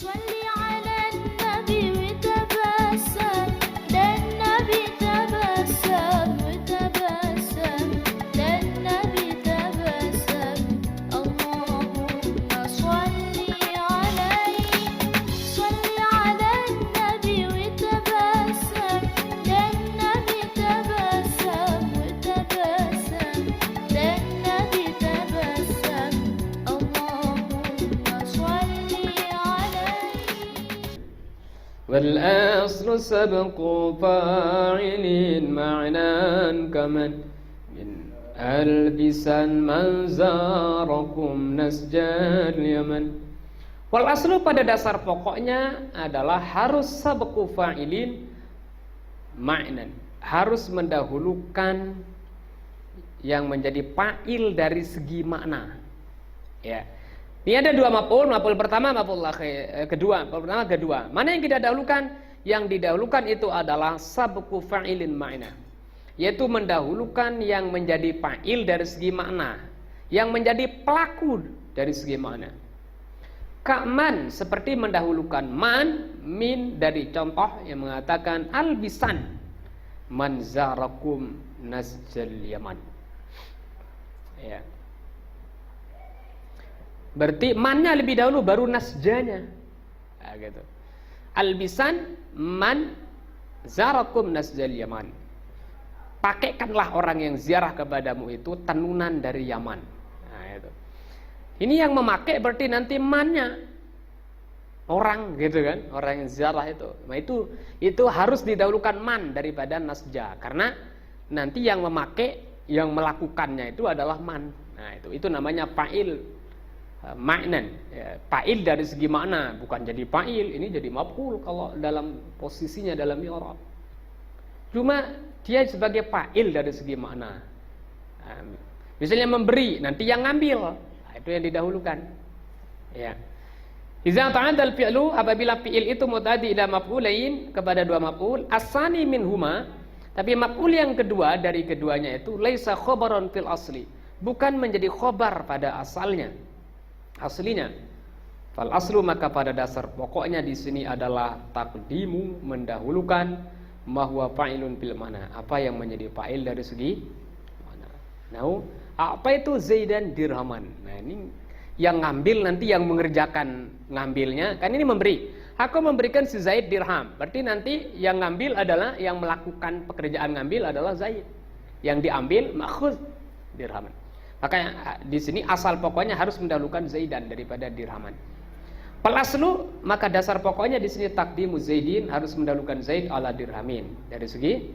Shalli ala nabi witabassam, dan nabi tabassam witabassam, dan nabi tabassam. Allahumma shalli alaihi, shalli ala nabi witabassam, dan nabi tabassam witabassam, dan nabi tabassam. Allahumma shalli alaihi. والأصل سبق فاعل معنى كمن من ألبسا من زاركم نسج اليمن. Wal aslu pada dasar pokoknya adalah harus sabqu fa'ilin ma'nan, harus mendahulukan yang menjadi fa'il dari segi makna. Ya. Ini ada dua maf'ul, maf'ul pertama, maf'ul kedua. Maf'ul pertama, kedua. Mana yang kita dahulukan? Yang didahulukan itu adalah sabqu fa'ilin ma'na, yaitu mendahulukan yang menjadi fa'il dari segi makna, yang menjadi pelaku dari segi makna. Ka'man, seperti mendahulukan man, min dari contoh yang mengatakan albisan man zarakum nasjal yaman. Ya. Berarti mannya lebih dahulu baru nasjanya. Nah, gitu. Albisan man zarakum nasjal yaman. Pakaikanlah orang yang ziarah kepadamu itu tenunan dari Yaman. Nah, itu. Ini yang memakai berarti nanti mannya orang, gitu kan? Orang yang ziarah itu. Nah, itu harus didahulukan man daripada nasja, karena nanti yang memakai, yang melakukannya itu adalah man. Nah, itu namanya fa'il ma'nan, ya, fa'il dari segi makna, bukan jadi fa'il, ini jadi maf'ul kalau dalam posisinya dalam i'rab. Cuma dia sebagai fa'il dari segi makna. Misalnya memberi, nanti yang ngambil, itu yang didahulukan. Ya. Idza ta'addal fi'lu, apabila fi'il itu muta'addi ila maf'ulain, kepada dua maf'ul, as-sani minhuma, tapi maf'ul yang kedua dari keduanya itu laisa khabaran fil asli, bukan menjadi khobar pada asalnya. Aslinya fal aslu, maka pada dasar pokoknya di sini adalah taqdimu, mendahulukan mahwa fa'ilun bil mana, apa yang menjadi fa'il dari segi mana. Nah, apa itu zaidan dirhaman. Nah, ini yang ngambil nanti yang mengerjakan ngambilnya, kan ini memberi. Aku memberikan si Zaid dirham. Berarti nanti yang ngambil adalah, yang melakukan pekerjaan ngambil adalah Zaid. Yang diambil makhuz dirhaman. Makanya di sini asal pokoknya harus mendahulukan Zaidan daripada dirhaman. Fal aslu, maka dasar pokoknya di sini taqdimu Zaidin, harus mendahulukan Zaid ala dirhamin dari segi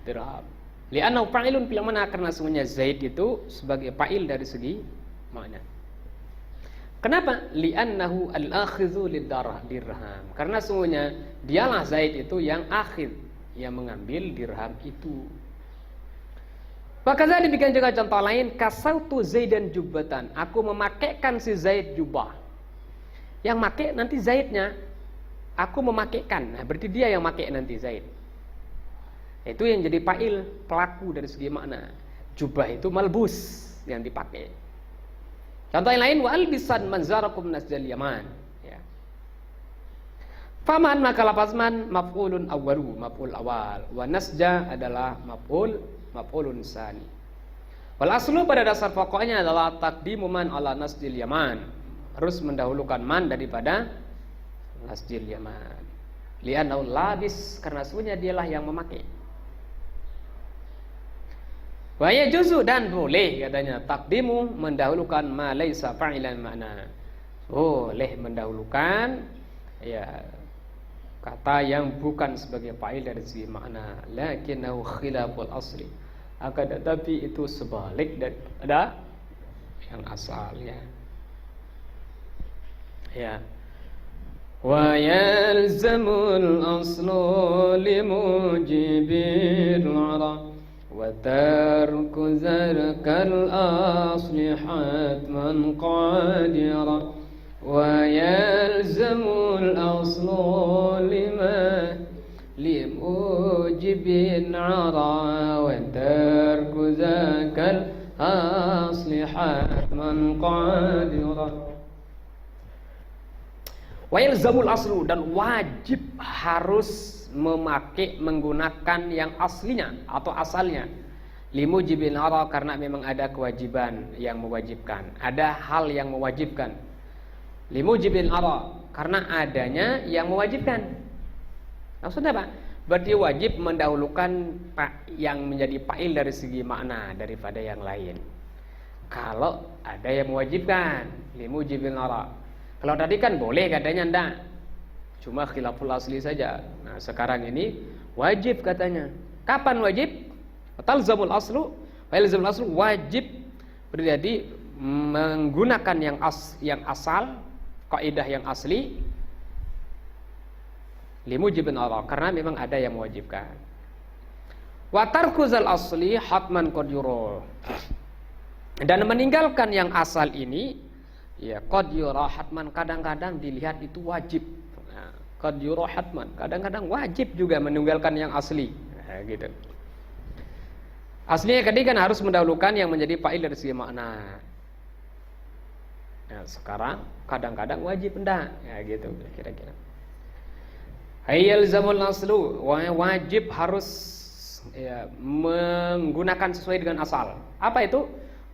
dirham. Li'annahu fa'ilun fil mana, karena semuanya Zaid itu sebagai fa'il dari segi makna. Kenapa? Li'annahu al-akhidhu lid-dirham. Karena semuanya dialah Zaid itu yang akhid, yang mengambil dirham itu. Maka demikian juga contoh lain, kasautu Zaidan jubbatan, aku memakaikan si Zaid jubah. Yang make nanti Zaidnya, aku memakaikan. Nah, berarti dia yang make nanti Zaid. Itu yang jadi fa'il, pelaku dari segi makna. Jubah itu malbus, yang dipakai. Contoh yang lain, wa albisan manzarakum nasjal yaman. Ya. Faman, maka lafaz man maf'ulun awwalu, maf'ul awal. Wa nasja adalah maf'ulun sani. Wal aslu, pada dasar pokoknya adalah taqdimu man ala nasjil yaman, harus mendahulukan man daripada nasjil yaman. Li'annahu labis, karena sebenarnya dialah yang memakai. Wa yajuzu, dan boleh katanya taqdimu, mendahulukan ma laisa fa'ilan makna. Boleh mendahulukan ya kata yang bukan sebagai fa'il dari segi makna, lakinnahu khilaful asli, akan tetapi itu sebalik daripada yang asalnya. Ya. Wa yalzamul aslu limujibil ara wa tarku zarkal asli hatman qadira. Wa yalzamul aslu limujibin ara wa tarku zakal asli hatman qadira. Wa yalzamul aslu, dan wajib harus menggunakan yang aslinya atau asalnya. Limujibil ara, karena memang ada kewajiban yang mewajibkan, ada hal yang mewajibkan. Limujibil ara, karena adanya yang mewajibkan. Maksudnya apa? Berarti wajib mendahulukan yang menjadi fa'il dari segi makna daripada yang lain. Kalau ada yang mewajibkan, limujibil ara. Kalau tadi kan boleh, katanya ndak. Cuma khilaful asli saja. Nah, sekarang ini wajib katanya. Kapan wajib? Talzamul aslu, talzamul aslu, wajib berarti menggunakan yang asal, kaidah yang asli, limujibin Allah, karena memang ada yang mewajibkan. Wa tarkuzal asli hatman qad yura, dan meninggalkan yang asal ini ya qad yura hatman, kadang-kadang dilihat itu wajib. Nah, qad yura hatman, kadang-kadang wajib juga meninggalkan yang asli. Nah, gitu. Aslinya tadi kan harus mendahulukan yang menjadi fa'il dari segi makna. Ya, sekarang kadang-kadang wajib enggak, ya gitu kira-kira. Yalzamul aslu, wajib harus ya, menggunakan sesuai dengan asal. Apa itu?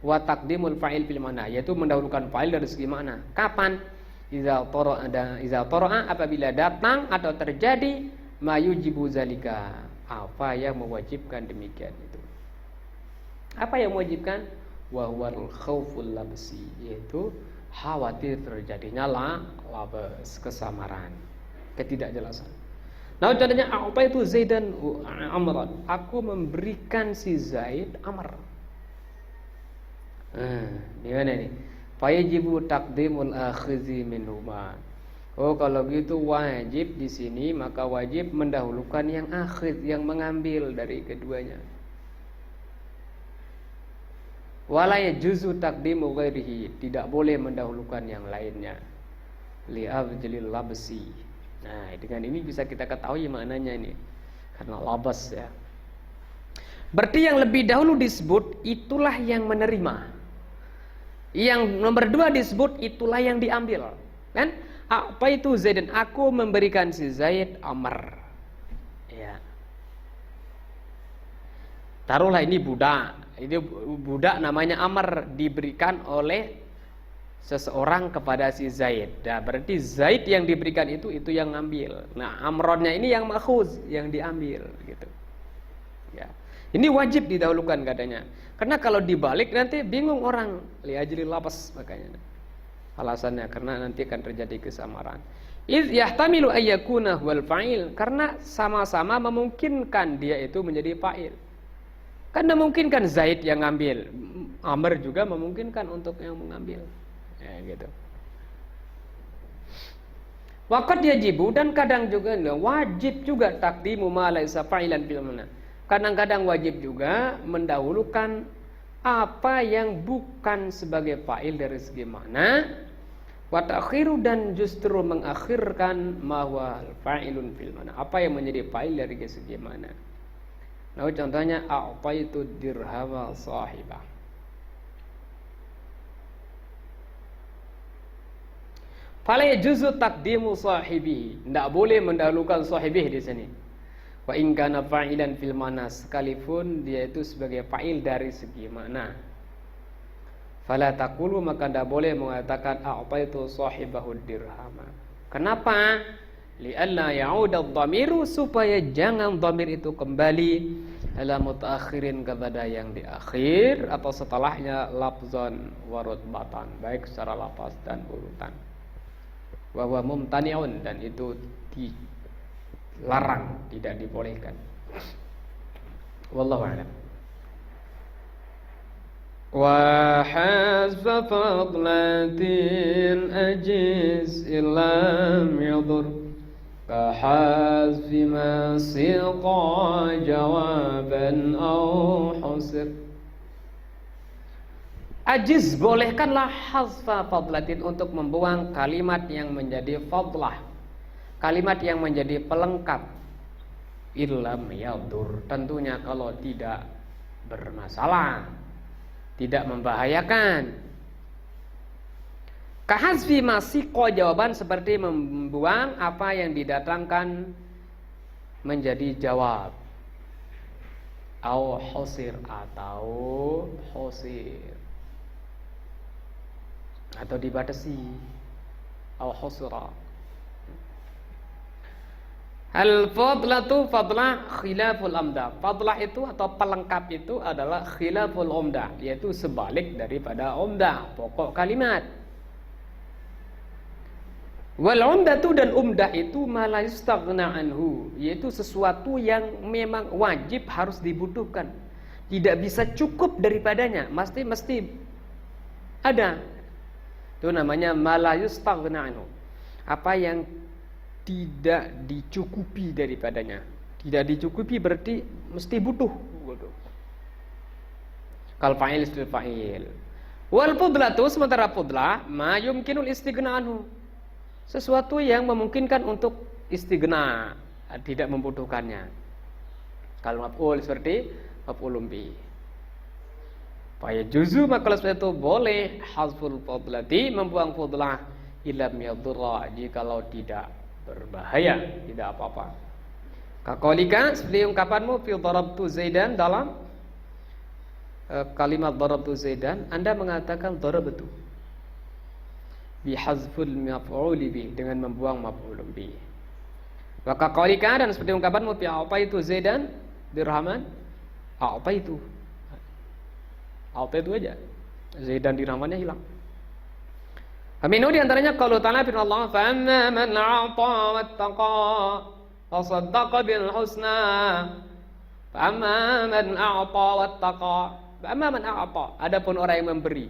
Wa taqdimul fa'il fil mana, yaitu mendahulukan fa'il dari segi makna. Kapan? Iza tara'a, apabila datang atau terjadi mayujibu zalika, apa yang mewajibkan demikian itu. Apa yang mewajibkan? Wa huwal khauful labsi, yaitu khawatir terjadinya labas, kesamaran, ketidakjelasan. Nah, contohnya apa itu Zaidan Amran, aku memberikan si Zaid Amr. Gimana nih? Fayajibu taqdimul akhizi minhuma. Oh, kalau gitu wajib di sini, maka wajib mendahulukan yang akhir, yang mengambil dari keduanya. Wala yajuzu taqdimu ghairihi, tidak boleh mendahulukan yang lainnya. Li afjalil labsi. Nah, dengan ini bisa kita ketahui maknanya ini. Karena labas ya. Berarti yang lebih dahulu disebut itulah yang menerima. Yang nomor 2 disebut itulah yang diambil. Kan? Apa itu Zaid? Dan aku memberikan si Zaid Amr. Ya. Taruhlah ini budak. Ini budak namanya Amr, diberikan oleh seseorang kepada si Zaid. Nah, berarti Zaid yang diberikan itu yang ngambil. Nah, Amronnya ini yang makhuz, yang diambil gitu. Ya. Ini wajib didahulukan katanya. Karena kalau dibalik nanti bingung orang, li ajril lapas makanya. Alasannya karena nanti akan terjadi kesamaran. Iz yahtamilu ayyakuna wal fa'il, karena sama-sama memungkinkan dia itu menjadi fa'il. Karena memungkinkan Zaid yang ngambil, Amr juga memungkinkan untuk yang mengambil. Ya gitu. Waqad yajibu, dan kadang juga wajib juga taqdimu ma laisa fa'ilan bil mana. Kadang-kadang wajib juga mendahulukan apa yang bukan sebagai fa'il dari segi makna. Wa ta'khiru, dan justru mengakhirkan ma huwa fa'ilun fil mana, apa yang menjadi fa'il dari segi makna. Nah, contohnya a'taitu dirhama sahibah. Fala yajuzu taqdimu sahibi, tidak boleh mendahulukan sahibih di sini. Wa in kana fa'ilan fil mana, sekalipun dia itu sebagai fa'il dari segi makna. Fala taqulu, maka tidak boleh mengatakan a'taitu sahibahu dirhama. Kenapa? Li'alla ya'uda dhamiru, supaya jangan dhamir itu kembali ala mutaakhirin, kepada yang di akhir atau setelahnya, lafzan wa rutbatan, baik secara lafaz dan urutan. Wa huwa mumtani'un, dan itu dilarang, tidak dibolehkan. Wallahu a'lam. Wa hasfa fadlatin ajiz illam yadur, كحذف ما سقى جوابا أو حسر. Ajiz, bolehkanlah hazfa fadlatin, untuk membuang kalimat yang menjadi fadlah, kalimat yang menjadi pelengkap. Illam yadur, tentunya kalau tidak bermasalah, tidak membahayakan. Kahazfi masiko, jawaban seperti membuang apa yang didatangkan menjadi jawab. Au hosir, atau hosir, atau dibatasi. Au hosira. Al-fadlatu, fadlah khilaful amda. Fadlah itu atau pelengkap itu adalah khilaful umda, yaitu sebalik daripada umda, pokok kalimat. Wal umdatu, dan umdah itu ma la yustaghna anhu, yaitu sesuatu yang memang wajib harus dibutuhkan, tidak bisa cukup daripadanya, mesti ada. Itu namanya ma la yustaghna anhu, apa yang tidak dicukupi daripadanya. Tidak dicukupi berarti mesti butuh. Kal fa'il istil fa'il. Wal fudlatu, sementara fudlah ma yumkinul istighna anhu, sesuatu yang memungkinkan untuk istighna, tidak membutuhkannya. Kalau maf'ul seperti maf'ulun bi. Fa yajuzu, maka seperti itu boleh hazful fudlati, membuang fudlah, ilam yadurra, jikalau tidak berbahaya, tidak apa-apa. Kaqaulika, seperti ungkapanmu fi darabtu Zaidan, dalam kalimat darabtu Zaidan, Anda mengatakan darabtu bihazful maf'ul bi, dengan membuang maf'ul bi. Wa kaqaulika, dan seperti ungkapanmu fi a'taitu Zaidan dirhaman, a'taitu aja, Zaidan dirhamannya hilang. Aminu, diantaranya kalau ta'ala firman Allah, fa'amma man a'ta wattaqa wa saddaqa bil husna. Fa'amma man a'ta wattaqa, fa'amma man a'ta, adapun orang yang memberi.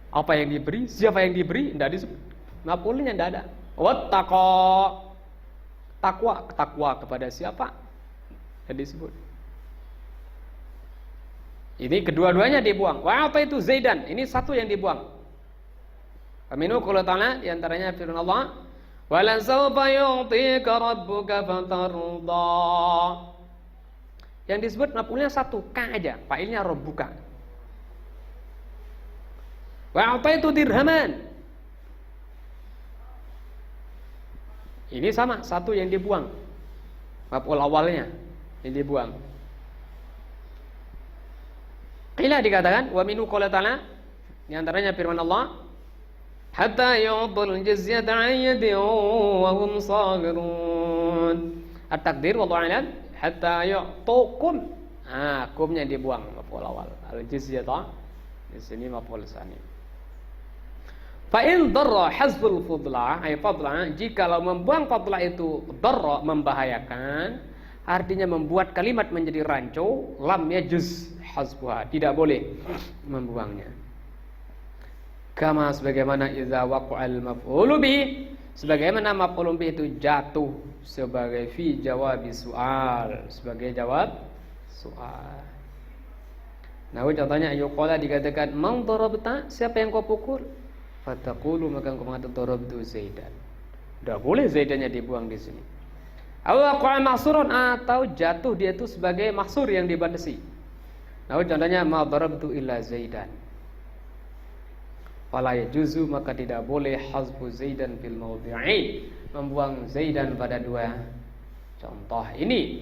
Apa yang diberi, siapa yang diberi, tidak disebut. Maf'ulnya tidak ada. Wattaqa, takwa kepada siapa, tidak disebut. Ini kedua-duanya dibuang. Wa apa itu Zaidan, ini satu yang dibuang. Aminu qala ta'ala, di antaranya firman Allah, "Wala sawfa yu'tika rabbuka fatarda." Yang disebut maf'ulnya satu, ka aja, fa'ilnya rabbuka. Wa ataitu dirhaman. Ini sama, satu yang dibuang. Maf'ul awalnya yang dibuang. Qila, dikatakan, wa minu qala ta'ala, di antaranya firman Allah, hatta yu'tul jizyata 'an yadin wa hum saghirun. At-takdir wallahu a'lam, hatta yu'tukum. Kumnya dibuang, maf'ul awal. Al-jizyata di sini maf'ul tsani. Fa in darra hazful fudlah, ay fadlah, jikalau membuang fadlah itu darra, membahayakan, artinya membuat kalimat menjadi rancu, lam yajuz hazfuha, tidak boleh membuangnya. Kama, sebagaimana idza waqa'al maf'ulu bihi, sebagaimana maf'ulun bihi itu jatuh sebagai fi jawabi soal, sebagai jawab soal. Nah, contohnya ayuqala, dikatakan man darabta, siapa yang kau pukul? Fataqulu, maka engkau mengatakan darabtu Zaidan. Tidak boleh Zaidannya dibuang di sini. Aw waqa'a mahsurun, atau jatuh dia itu sebagai mahsur yang dibatasi. Nah, contohnya ma darabtu illa Zaidan. Fala yajuzu, maka tidak boleh hazfu Zaidan fil mawdi'ain, membuang Zaidan pada dua contoh ini.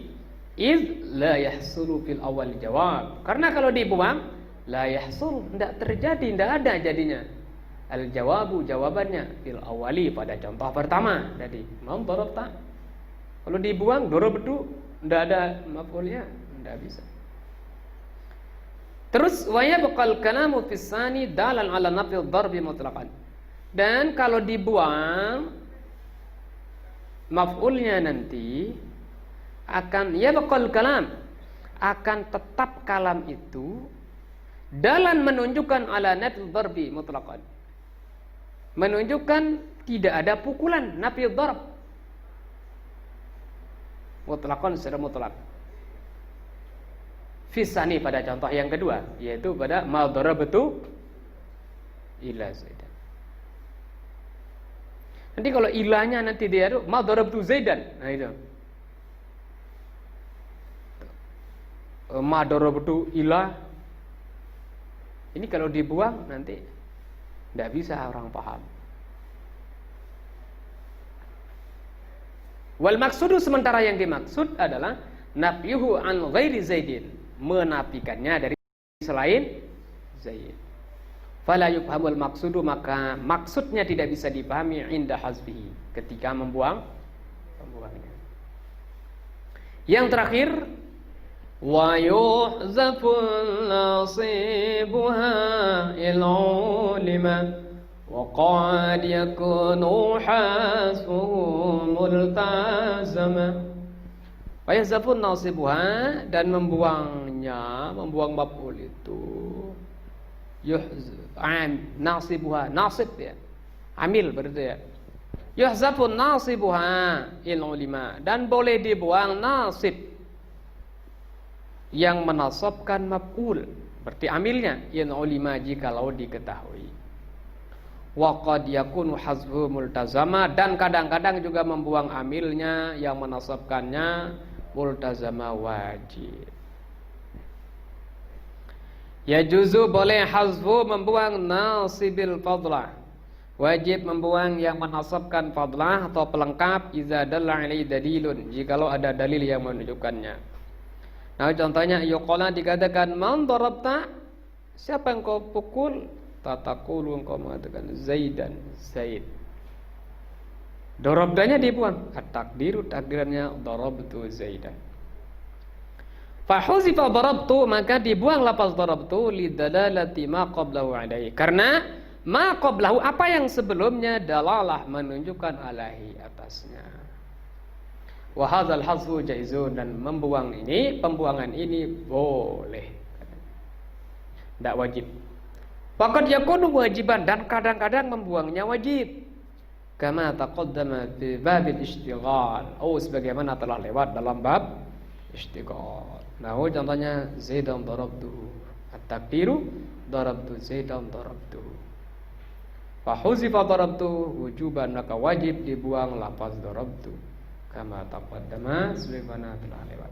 Iz la yahsulu fil awal jawab, karena kalau dibuang la yahsul, tidak terjadi, tidak ada jadinya. Al jawabu, jawabannya, fil awali, pada contoh pertama. Jadi man darabta, kalau dibuang darabtu, tidak ada maf'ulnya, tidak bisa. Terus wa yabqal kalamu fis sani dalan ala nafil darbi mutlaqan. Dan kalau dibuang maf'ulnya nanti akan yabqal kalam, akan tetap kalam itu dalan menunjukkan ala nafil darbi mutlaqan, menunjukkan tidak ada pukulan, nafil darb mutlaqan, secara mutlak. Fisani, pada contoh yang kedua, yaitu pada ma darabtu ila Zaidan. Nanti kalau ilahnya nanti dia itu ma darabtu Zaidan, nah itu ma darabtu ilah, ini kalau dibuang nanti tidak bisa orang paham. Wal maksudu, sementara yang dimaksud adalah nafyuhu an ghairi Zaidin, menafikannya dari selain Zaid. Fala yufhamul maksudu, maka maksudnya tidak bisa dipahami inda hazbihi, ketika membuangnya. Yang terakhir, wa yuhzafun nasibuha il'ulima wa qad yakunu hasbuhu multazama. Wa yuhzafun nasibuha, dan membuangnya, membuang maf'ul itu nasibuha, nasib ya, amil berarti ya. Yuhzafun nasibuha il ulima, dan boleh dibuang nasib yang menasabkan maf'ul, berarti amilnya il ulima jikalau diketahui. Wa qad yakunu hazfu multazama, dan kadang-kadang juga membuang amilnya yang menasabkannya multazama wajib. Ya juzu, boleh hazfu, membuang nasibil fadlah, wajib membuang yang menasabkan fadlah atau pelengkap, iza dalla alaihi dalilun, jikalau ada dalil yang menunjukkannya. Nah, contohnya yuqala, dikatakan man darabta, siapa yang kau pukul, tataqulu, engkau mengatakan Zaidan, Zaid. Darabtanya dibuang, at-takdiru, takdirannya darabtu Zaidan. Fahuzifa darabtu, maka dibuang lafaz darabtu lidalalati ma qablahu alaihi, karena ma qablahu, apa yang sebelumnya, dalalah, menunjukkan alaihi, atasnya. Wa hadzal hazfu jaizun, dan pembuangan ini boleh, tidak wajib. Faqad yakunu wajiban, dan kadang-kadang membuangnya wajib. Kama taqaddama fi babil ishtighal, sebagaimana telah lewat dalam bab ishtighal. Nah, contohnya Zaidan darabtuhu, at-takdiru darabtu Zaidan darabtuhu. Fa huzifa darabtu wujuban, maka wajib dibuang lafaz darabtu, kama taqaddama, sebagaimana telah lewat.